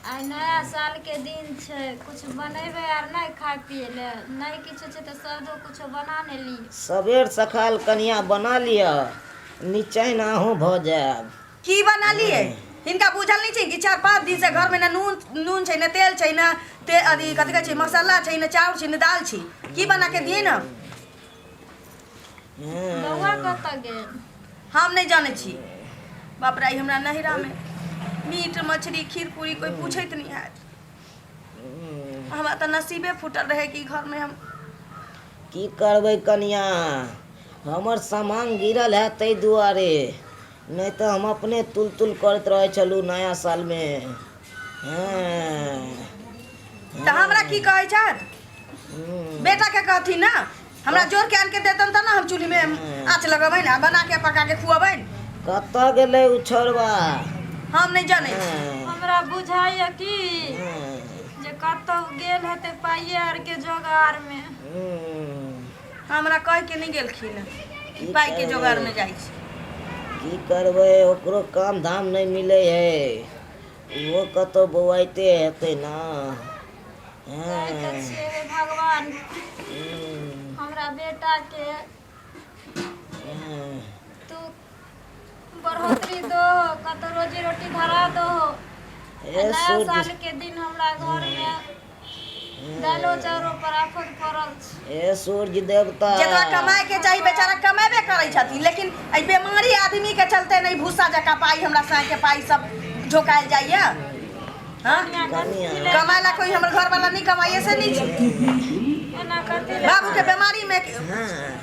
आई नया साल के दिन छे, कुछ बनेबे आर नहीं खाए पिए ले, नहीं किछु छे तो सदो कुछ बना ने ली। सबेर सकाल कनिया बना लिया, नीचे ना हो भ जाए। की बना लिए? हिनका बुझल नहीं छे कि 4-5 दिन से घर में ना नून छे, ना तेल छे, ना अथी कथी कहै छे मसाला छे, ना चाउर छे, ना दाल छे। की बना के दिए ना? बउआ कत गेल? हम नहीं जाने छी। बाप रे, हमरा नहिरा में मीट मछली खीर पूरी कोई पूछत नहीं है। हमरा तो नसीबे फूटल रहे कि घर में हम की करबै कनिया, हमर सामान गिरल है तै दुआरे, नहीं तो हम अपने तुल करत रहे चलू नया साल में। तो हमरा की कहै छत? बेटा के कहती ना, हमरा जोर के आन के देतन त ना हम चूल्ही में आँच लगबै ना, बना के पका के खुआबै। कत गेलै उ छोरबा? हम नहीं जाने। हमरा बुझाइए कि जे कतौ गेल हेते पाइए आर के जोगार में। हमरा कह के नहीं गेलखिन पाई के जोगार में जाई छी। की करबै, ओकरो काम धाम नहीं मिले है, वो कतो बौआइते हेते ना। भगवान हमरा बेटा के तू बढ़ोतरी दो, कतो रोजी रोटी धरा दो। नया साल के दिन हमरा घर में दालो चाउरो पर आफत पड़ल छै। ए सूर्य देवता, जेकरा कमाए के चाहिए बेचारा कमेबे करे छथिन, लेकिन ए बीमारी आदमी के चलते नहीं भूसा जका पाई हमरा साए के पाई सब झोकायल जाइए। हां, कमाए ला कोई हमर घर वाला नहीं कमाइए से नहीं छै। बाबू के बीमारी में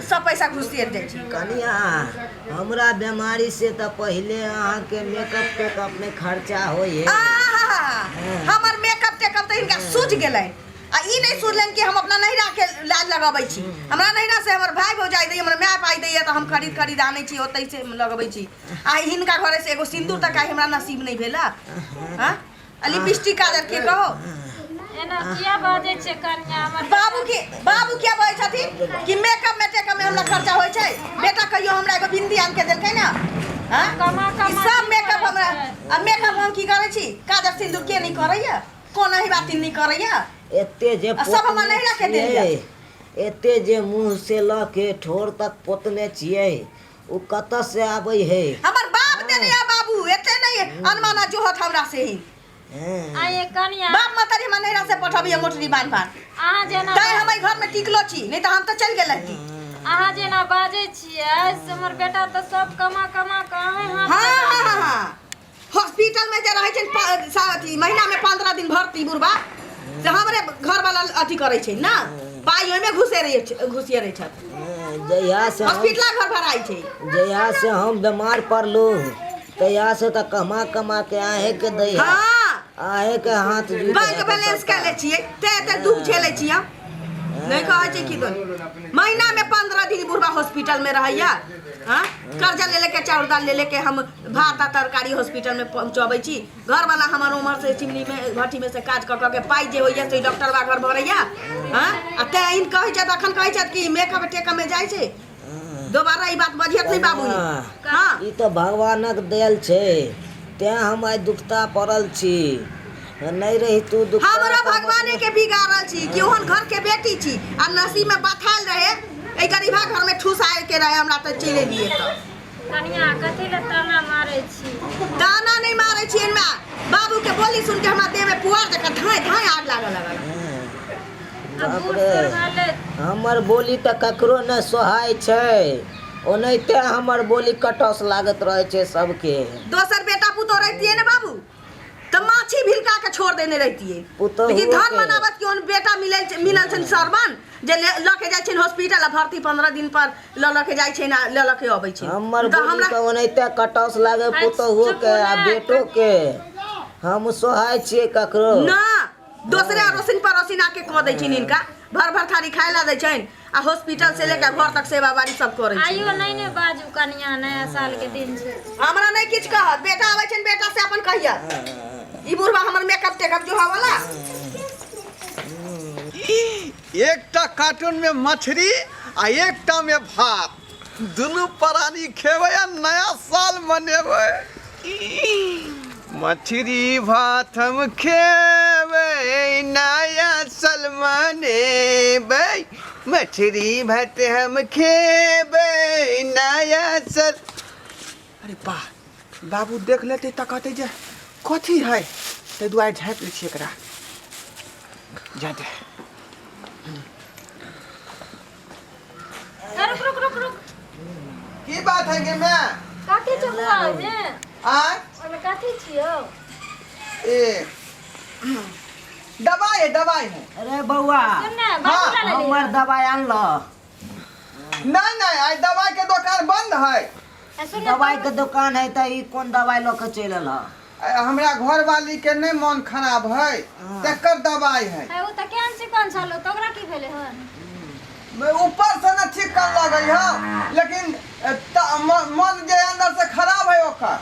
सब पैसा घुसियर जाय छै। कनिया, हमरा बीमारी से तो पहले अहाँ के मेकअप टेकअप में खर्चा होय है। हमर मेकअप टेकअप तो इनका सूझ गेलै, आ ई नहीं सुनलन कि हम अपना नहिरा के लाज लगाबै छी। हमरा नहिरा से हमर भाई भौजाई दै, हमर माय पाई दै त हम खरीद आनै छी, ओतै से लगबै छी। आ हिनका घरे से एगो सिंदूर तक हमरा नसीब नहीं भेला। हां, लिपस्टिक काजर के कहो एना किया बाजै छै कन्या? हमर बाबू क्या बाजै छथिन कि मेकअप में टेकअप में हमरा खर्चा होय छै? बेटा कहियो हमरा एगो बिंदी आन के देलकै ना। हां, ई सब मेकअप हमरा, आ मेकअप हम की करै छी? काजर सिंदूर के नहीं करैया, कोन ही बात नहीं करैया। एते जे सब हम नहीं रखे देलिए, एते जे मुंह से ल के ठोर तक पोतने छियै, उ कत से आबै है? हमर बाप देने या बाबू, एते नहीं अनमाना जोहत हमरा से ही। आये कन्या, बाप मातारी हमर नहिरा से पठबिए मोटरी बांध अहाँ जेना तै हम घर में टिकलो छी, नहीं तो हम तो चल गेल रहती। अहाँ जेना बाजै छियै से हमर बेटा तो सब कमा कहे हाथ। हां, हॉस्पिटल में जे रहै छै महीना में 15 दिन भर्ती बुढ़बा से हमरे घर वाला अथी करे छै ना, पाई ओय में घुसिए रहे छै। जहिया से हॉस्पिटल घर भराई छै, जहिया से हम बीमार पड़लू तहिया से त कमा के आहे के दै है। हां, आहे के हाथ जुट बैंक बैलेंस कर ले छिए, ते दुख झेले छिए। नहीं कहै छै कि महीना में 15 दिन बुढ़बा हॉस्पिटल में रहैया। हां, कर्जा ले लेके चाउर दाल ले लेके हम भात तरकारी हॉस्पिटल में पहुंचाबै छी। घर वाला हमर उमर से चिमनी में भट्टी में से काज क के पाई जे होइया से डॉक्टर बा घर भरैया। हां, आ ते इन कहै छै अखन कहै छै कि मेकअप टेकअप में जाइ छै। दोबारा ई बात बजियत नहीं बाबू। हां, ई तो भगवानक देल छै, ते हम आइ दुखता पड़ल छी। नहीं रही तू दुख, हमरा भगवाने के बिगाड़ल छी कि ओहन घर के बेटी छी, आ नसीब में बथाल रहे ए गरीबा घर में ठुसाए के रहे, हमरा तो चले लिए। तो कन्या कथि ले ताना मारै छी? ताना नहीं मारे छी, इनमें बाबू के बोली सुन के हमरा देह में पुआर जका धाय आग लागल। हमर बोली त ककरो न सोहाय छै, ओनैते हमर बोली कटौस लागत रहे छै सबके। दोसर बेटा पुतो रहतिए ना बाबू तो माछी भिलका के छोड़ देने रहतिए, लेकिन धन मनावत कि उन बेटा मिलल छन सरवन जे ल के जाय छन हॉस्पिटल, भर्ती 15 दिन पर ल के जाय छन, ल के आबै छन। हमर बोली त ओनैते कटौस लागे पुतहु के आ बेटो के। हम सोहाय छियै ककरो ना, दूसरे अड़ोसिन पड़ोसिन आके कह दै छन, इनका भर थारी खाए ला दै छन, आ हॉस्पिटल से लेकर घर तक सेवा बारी सब करे छन। आइयो नहीं ने बाजू कन्या, नया साल के दिन छै। हमरा नहीं किछ कहत, बेटा आबै छन बेटा से अपन कहिया। ई बुढ़वा हमर मेकअप टेकअप जो हवाला। एकटा कार्टून में मछली आ एकटा में भात, दुनू प्राणी खेबै आ नया साल मनेबै। मछरी भात हम खेबै नया सलमाने भाई, मछरी भात हम खेबै नया सल। अरे वाह, बाबू देख लेते त कहते जे कथी है, ते दुआरे झाँपि लै छियै एकरा। जाते रुक रुक रुक रुक। की बात है गे मैं? काटी चुकुआ है आय ओमे काटी छियो। ए दवाई है। अरे बउआ, सुन ना बाबू ला ले हमर दवाई आनल। नहीं आई दवाई के दुकान बंद है। सुन ना दवाई के दुकान है त ई कोन दवाई ल के चल आल? हमरा घर वाली के नहीं मन खराब है, तकर दवाई है। है वो त केन चिकन छलो तोकरा की भेले हन? ऊपर से न चिकन लगे है, लेकिन मन जे अंदर से खराब है ओकर।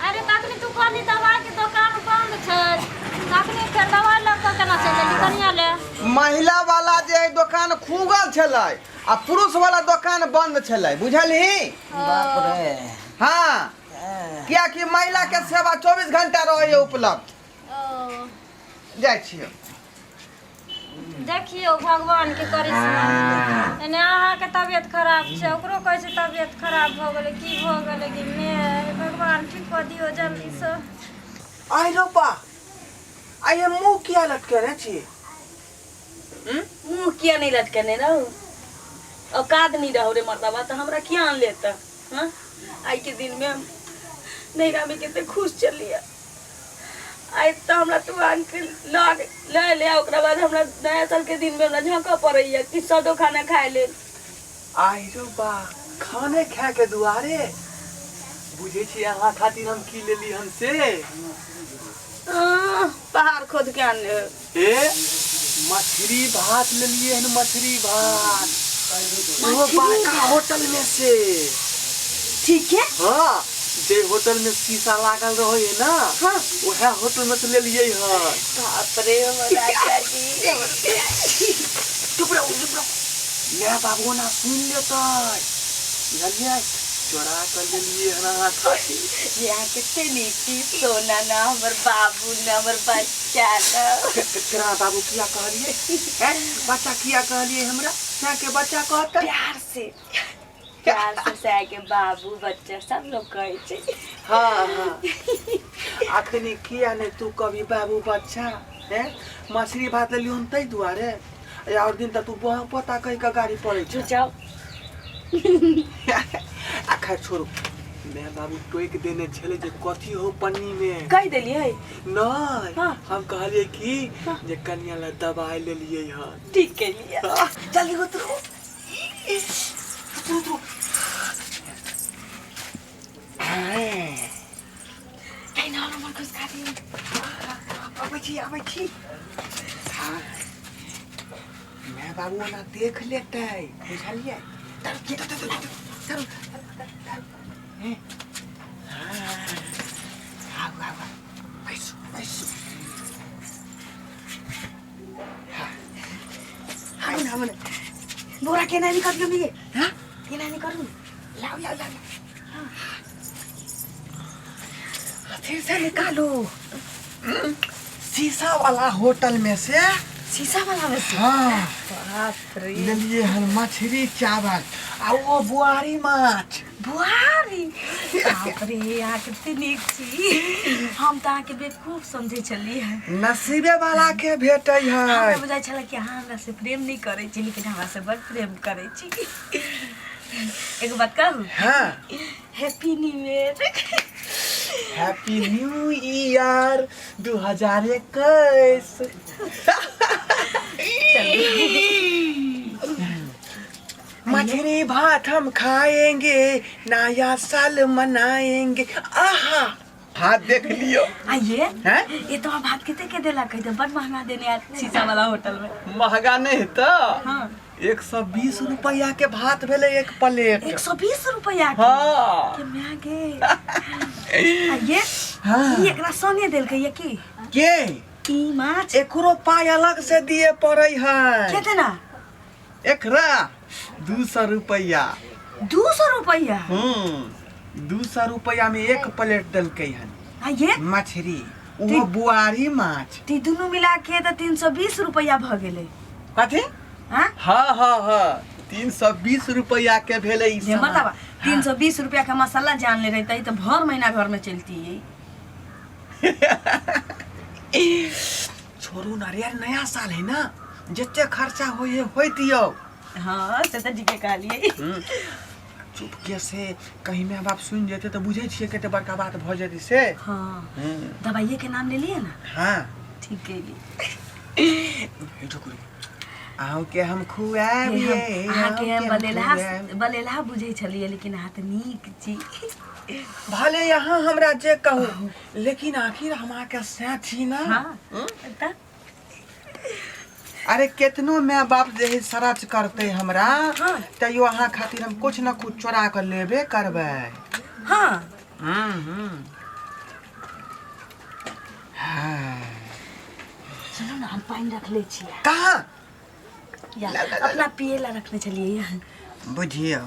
अरे तखनी तू कहली दवाई के दुकान बंद छै, तखनी फेर दवाई ल के केना चल गेली कनिया ले? महिला वाला जे दुकान खुगल छलै आ पुरुष वाला दुकान बंद छलै, बुझलही? बाप रे। हाँ, क्या कि महिला के सेवा 24 घंटा रहे उपलब्ध। ओ जाय छियै। देखियो भगवान के करिश्मा। एने अहाँ के तबियत खराब छै, ओकरो कहै छै तबियत खराब भ गेलै, की भ गेलै कि ने भगवान ठीक कऽ दियो जल्दी से। आइ रो बा, आइ ये मुंह किया लटकेने छी? मुंह किया नहीं लटकने रहो? औकात नहीं रहो रे मर्दबा, तो हमरा किया आन लेता? हाँ, आई के दिन में हम नैरा में कितने खुश चलिए। आई तो हमरा तू अंकल ले ओकरा बाद हमरा नया साल के दिन में हमरा झोंका पड़ैया कि सदो खाना खाए ले। आई रो बा, खाने खाए के दुआरे बुझे छी अहाँ खातिर हम की लेली हमसे? पहाड़ खोद के आन ले। ए मछली भात लेलिए हन, मछली भात वो बड़का होटल में से। ठीक है। हाँ, जे होटल में शीशा लागल रहो है ना, हाँ, वह होटल में से ले लिए हन। बाप रे हमारा चाची। चुप रहो। मैं बाबू ना सुन लेता, बुझलिए? चोरा कर ले लिए हन अहाँ खातिर। यहाँ कितने नीति सोना ना हमर बाबू ना हमर बच्चा ना। तेरा बाबू किया कहलिए? हैं? बच्चा किया कहलिए हमरा? क्या के बच्चा कहता? प्यार से सह के बाबू बच्चा सब लोग कहे छे। हाँ। आखिर किया नहीं तू कभी बाबू बच्चा है? मछली भात ले लियो तई दुआरे, और दिन तक तू बहुत पता कहीं का गाड़ी पड़े छे। जाओ। आखिर छोड़ो, मैं बाबू टोक देने छले जे कथी हो पन्नी में कह देलिए नहीं। हाँ। हम कहलिए कि जे कन्या ला दवाई ले लिए हन। ठीक के लिए। जल्दी उतरो। कहीं ना हमर कुछ खा दी। आबै छी। मैं बाबू ना देख लेते, बुझलिए? चलो। बैसो। हाय ना मन। बोरा के नहीं कर लूंगी। हां? के नहीं कर लूं? लाओ। हां। फिर से निकालो। शीशा वाला होटल में से। शीशा वाला में से। हाँ, बाप रे। ले लिए हन मछली चावल आ वो बुआरी माछ। बुआरी। बाप रे, यहाँ कितनी नीक छी। हम तो आके बेवकूफ समझे चली है। नसीबे वाला के भेटै है। हमरा बुझाइ छला कि अहाँ हमरा से प्रेम नहीं करे छी, लेकिन हमरा से बड़ प्रेम करे छी। एक बात कहूँ? हाँ। Happy new year. Happy new year 2021। मछली भात हम खाएंगे, नया साल मनाएंगे। आहा, हाथ देख लियो। आइए। हैं? ये तो भात कितने के देला कहते बड़ महंगा देने यार शीशा वाला होटल में। महंगा नहीं तो हाँ। 120 रुपया के भात भेले एक प्लेट। 120 रुपया के? हाँ। के महंगे। आइए। हाँ। ये एकरा संगे देल के की? के? ई माछ एकरो पाय अलग से दिए पड़े है। कितना? एकरा 200 रुपया। 200 रुपया? 200 रुपया में एक प्लेट दल के हन। ये मछली वो बुआरी माछ ती दुनू मिला के तो 320 रुपया भ गेले। कथी हाँ हाँ 320 रुपया के भेले ई ये मतलब 320 रुपया का मसाला जान ले रहता तो भर महीना घर में चलती है। छोड़ू ना यार, नया साल है ना, जितने खर्चा हो दियो। हाँ चाचा जी के कहलिए चुपके से कहीं में बाप सुन जेते तो बुझे छिए केते बड़का बात भ जेती से। हाँ दवाइये के नाम ले लिए ना। हाँ ठीक है आओ के हम खुआबिए अहाँ के हम बलेला बुझे छलिए लेकिन हाथ नीक छी। भले यहाँ हमरा जे कहू लेकिन आखिर हमारा के साथी ना। हाँ अरे कितनो मैं बाप जे सरच करते हमरा तैयो अहाँ खातिर हम कुछ न कुछ चोरा कर लेबे करबे। हाँ सुनो ना हम पानी रख ले छिए। कहाँ अपना पिए ला रखने चलिए यहाँ। बुझियो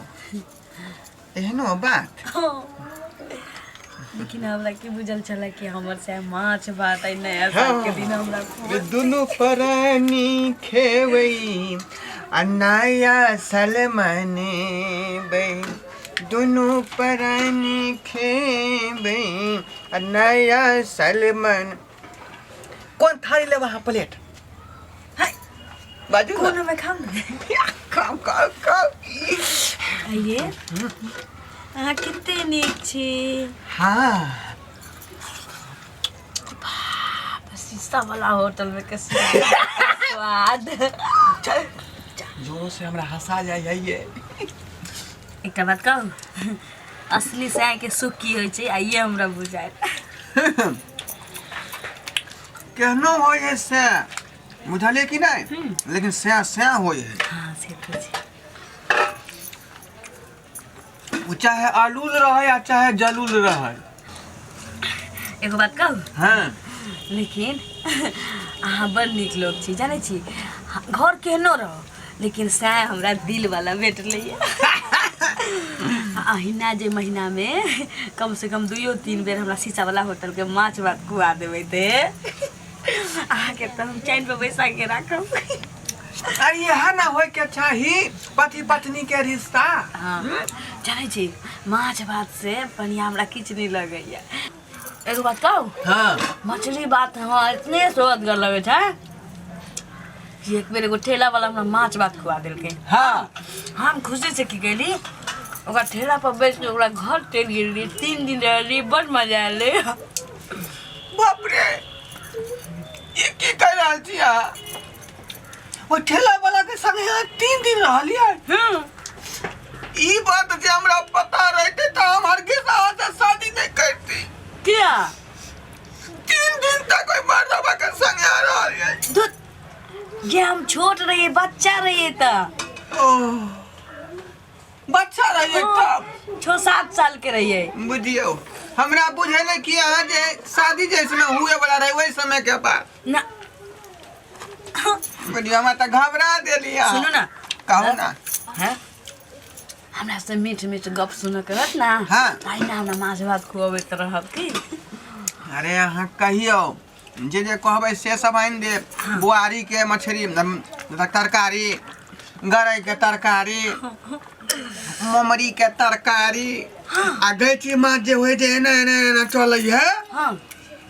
एहनो बात। लेकिन हमरा के बुझल चला कि हमर से माछ भात है नया साल के दिन हमरा ये दुनु प्राणी खेवई आ नया साल मनेबै। दुनु प्राणी खेवई आ नया साल मन। कौन थाली ले वहाँ प्लेट बाजू ना। कौन में खाऊं खाओ आइए अहाँ कितने नीक छी। हाँ शीशा वाला होटल में कैसे स्वाद। जोरों से हमरा हंसा जाइए। एक बात कहूँ असली से के सुख की होइ छै आइए हमरा बुझाय। केहनो होय से बुझलिए कि नहीं, लेकिन से होय है। हाँ से तो छै। वो चाहे आलूल रहे या चाहे जलूल रहे। एगो बात कहूँ हाँ लेकिन अहाँ बड़ नीक लोग छी जाने छी। घर केहनो रहो लेकिन सै हमरा दिल वाला भेटले। अहिना जे महीना में कम से कम 2-3 बेर हमरा शीशा वाला होटल के माछ भात खुआ देबै ते अहाँ के तो हम चैन पे बैसा के राखब। अरे यहाँ ना होय के चाही पति पत्नी के रिश्ता। हाँ जाने छी माछ भात से बढ़िया हमरा किछ नहीं लगैया। एगो बात कहूँ हाँ मछली बात हमरा इतने स्वादगर लगे छै कि एक बेर एगो ठेला वाला हमरा माछ भात खुआ देलकै। हाँ हम खुशी से की कैली ओकरा ठेला पर बैठ के ओकरा घर चलि गेली। 3 दिन रहली बड़ मजा आले। बाप रे ये की कर रहल छी अहाँ? वो ठेला वाला के संग यहाँ 3 दिन रहलिए। ई बात जे हमरा पता रहते तो हम हरगिज अहाँ से शादी नहीं करती। क्या 3 दिन तक कोई मर्दवा के संग यहाँ रहलिए। ये हम छोट रहिए बच्चा रहिए त बच्चा रहिए तब 6-7 साल के रहिए। बुझियो हमरा बुझेले कि अहाँ जे शादी जैसे हुए वाला रहे वही समय के बाद ना बुझियो हमरा त घबरा देली। सुनो ना कहू ना। हैं हमरा से मीठ मीठ गप सुन के रहत ना। हाँ ताई ना हमरा माछ भात खुआबैत रहब की। अरे अहाँ कहियो जे कहबै से सब आनि दे। बुआरी के मछली तरकारी, गरई के तरकारी, मोमरी के तरकारी आ गैची माछ जे होइ जे एना एना एना चलै है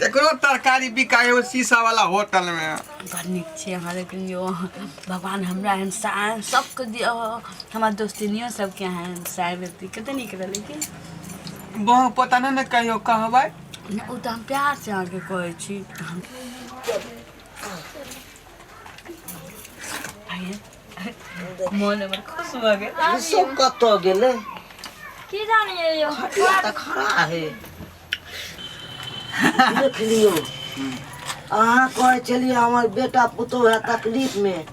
एकरो तरकारी बिकाय हो शीशा वाला होटल में। बड़ नीक छै अहाँ लेकिन यो भगवान हमरा एहन सबके दियो। हमार दोस्तिनियो सबके एहन शायद कते नीक रहलै की। बहु पता नहीं कहियो कहबै ओ तो हम प्यार से आके कहै छी। मन हमर खुश भ गेल। सब कत गेले की जानिए यो त खड़ा है। देख लियो अहाँ कहे चलिए हमार बेटा पुतोह है तकलीफ में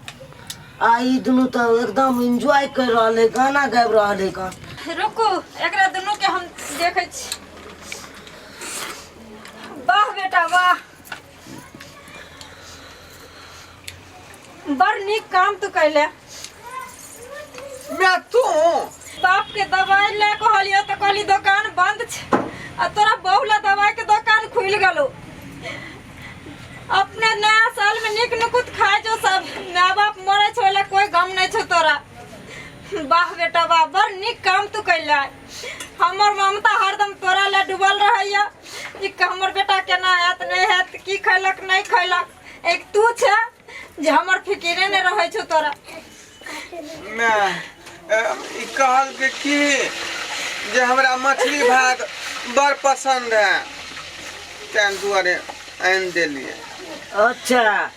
आ ई दुनू तो एकदम एंजॉय कर रहले गाना गाबि रहले का। रुकू एकरा दुनू के हम देखै छी। वाह बेटा वाह बड़ नीक काम तू कैले। मैं तू बाप के दवाई ले कहलियो तो कहली दुकान बंद छै आ तोरा बहु ला दवाई के दुकान खुल गलो। अपने नया साल में निक नुकुत खाए जो सब माँ बाप मरे छोले कोई गम नहीं छो तोरा। वाह बेटा वाह, बड़ निक काम तू कैला। हमर ममता हरदम तोरा ले डूबल रहैया कि हमर बेटा केना हैत नहीं हैत, की खैलक नहीं खैलक। एक तू छे जे हमर फिकिरे नहीं रहै छो तोरा। मैं ई कहल के कि जे हमरा मछली भात बड़ पसंद है, तें दुआरे आन देलिए। अच्छा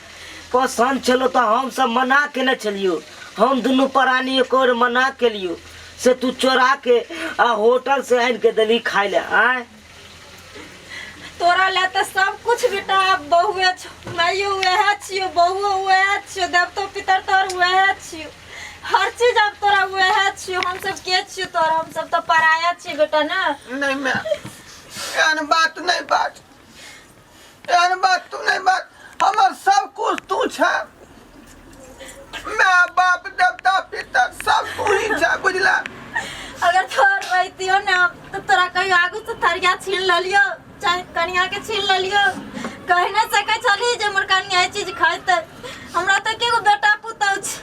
पसंद चलो तो हम सब मना के न चलियो, हम दोनों प्राणी एक और मना के लियो से तू चोरा के होटल से आन के दली खाए ले। आए तोरा ले तो सब कुछ बेटा बहुए छो, माइयो वह छियो, बहुओ वह छियो, देवतो पितर तोर वह छियो, हर चीज अब तोरा वह छियो। हम सब के छियो तोरा, हम सब तो पराया छियो बेटा ना। नहीं मैं एहन बात नहीं बात, एहन बात तू नहीं बात, हमर सब कुछ तू छे, माँ बाप देवता पितर सब तू ही छे, बुझला। अगर तोर रहतियो ना तो तोरा कहीं आगू से थरिया छीन ललियो, चाहे कनिया के छीन ललियो। कह नहीं सके छली जे मोर कनिया ये चीज खाइते। हमरा तो केगो बेटा पुतौ छ,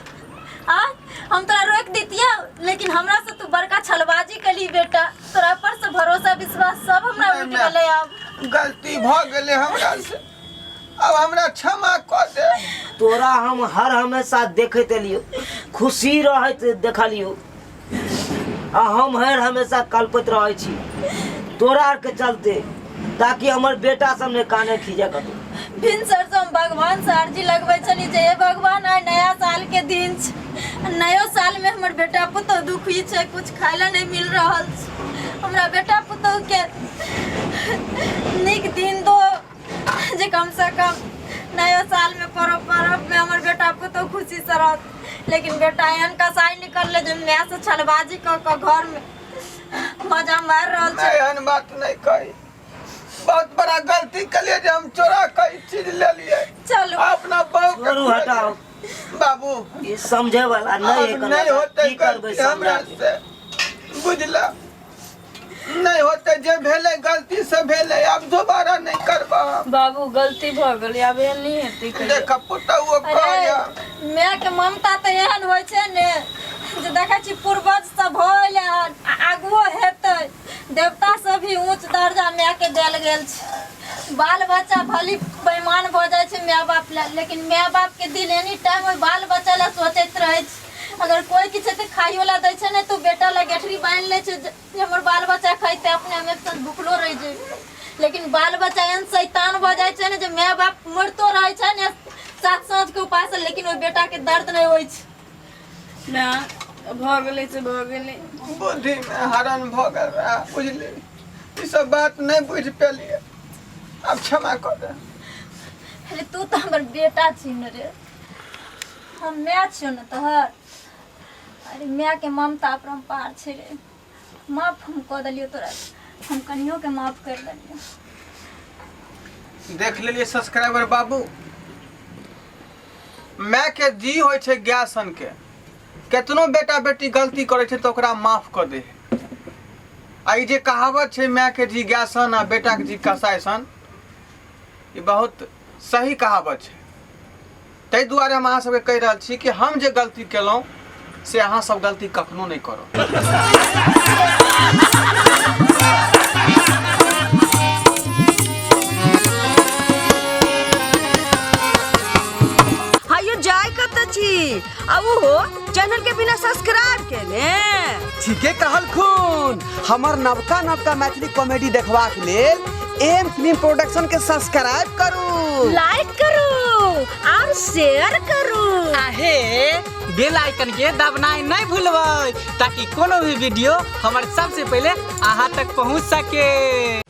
हां हम तोरा रोक दितियो, लेकिन हमरा से तू बड़का छलबाजी कली बेटा। तोरा पर से भरोसा विश्वास सब हमरा उठ गेलै। अब गलती भ गेले हमरा से, अब हमरा क्षमा कर दे। तोरा हम हर हमेशा देखत लियो, खुशी रहत देखलियो, आ हम हर हमेशा कल्पित रहे छी तोरा आर के चलते, ताकि हमर बेटा सामने काने खींचे कतौ। भिनसर से हम भगवान से अर्जी लगबै छली जे हे भगवान आइ नया साल के दिन छ, नयो साल में हमर बेटा पुतौ दुखी छै, कुछ खाइला नहीं मिल रहल छ। हमरा बेटा पुतौ के निक दिन दो जे कम से कम नयो साल में पर्व में हमर बेटा पुतौ खुशी से रहत। लेकिन बेटा एहन कसाई निकलले जे मैं से छलबाजी क घर में मजा मार रहल मैं छै। एहन बात नहीं कही, बहुत बड़ा गलती कलिए जे हम चोरा कई चीज ले लिए। चलो अपना बहू के छोड़ू हटाओ, बाबू ये समझे वाला नहीं है, नहीं होते की करबै हमरा समझा से, बुझला। नहीं होते जे भेले गलती से भेले, अब दोबारा नहीं करबा। बाबू गलती भ गेलै, आब एहन नहीं हेतै कहियो। देख पुतौ कहया माय के ममता तो एहन होइ छै ने जे देखै छी पूर्वज सब होइल आगुओ हेतै। देवता से भी ऊंच दर्जा माय के देल गेल छै। बाल बच्चा भली बेईमान भ जाइ छै माय बाप ले, लेकिन माय बाप के दिल एनी टाइम ओइ बाल बच्चा ले सोचैत रहै छै। अगर कोई किछ ते खाइयो ला दै छै ने तो बेटा ला गेठरी बांध ले छै जे हमर बाल बच्चा खैते, अपने हमें तो भूखलो रह जे। लेकिन बाल बच्चा एहन शैतान भ जाइ छै ने जे माय बाप मरतो रहै छै ने सात साँझ के उपास, लेकिन ओइ बेटा के दर्द नहीं होइ छै। ना भ गेलै से भ गेलै, बुद्धि में हरण भ गेल रहा, बुझली। ई सब बात नहीं बुझ पेलिए, अब क्षमा कर दे। अरे तू तो हमर बेटा छी न रे, हम माय छियो न तोहर। अरे माय के ममता अपरंपार छै रे, माफ हम कऽ देलियो तोरा, हम कनियो के माफ कर देलियो। देख लेलिए सब्सक्राइबर बाबू, माय के जी होइ छै गाय सन के। केतनो बेटा बेटी गलती करे छै तो ओकरा माफ कर दे। आ ई जे कहावत छै माय के जी गाय सन आ बेटा के जी कसाई सन, ई बहुत सही कहावत छै। ताहि दुआरे हम अहाँ सबके कहि रहल छी कि हम जे गलती केलहुँ से अहाँ सब गलती कखनो नहीं करो। हायो जाय कत छी, अब हो चैनल के बिना सब्सक्राइब केले। ठीके कहल खून, हमर नवका नवका मैथिली कॉमेडी देखबाक लेल एम फिल्म प्रोडक्शन के सब्सक्राइब करू, लाइक करू और शेयर करू। आहे बेल आइकन के दबनाइ नहीं भूलबै, ताकि कोनो भी वीडियो हमारे सबसे पहले अहाँ तक पहुंच सके।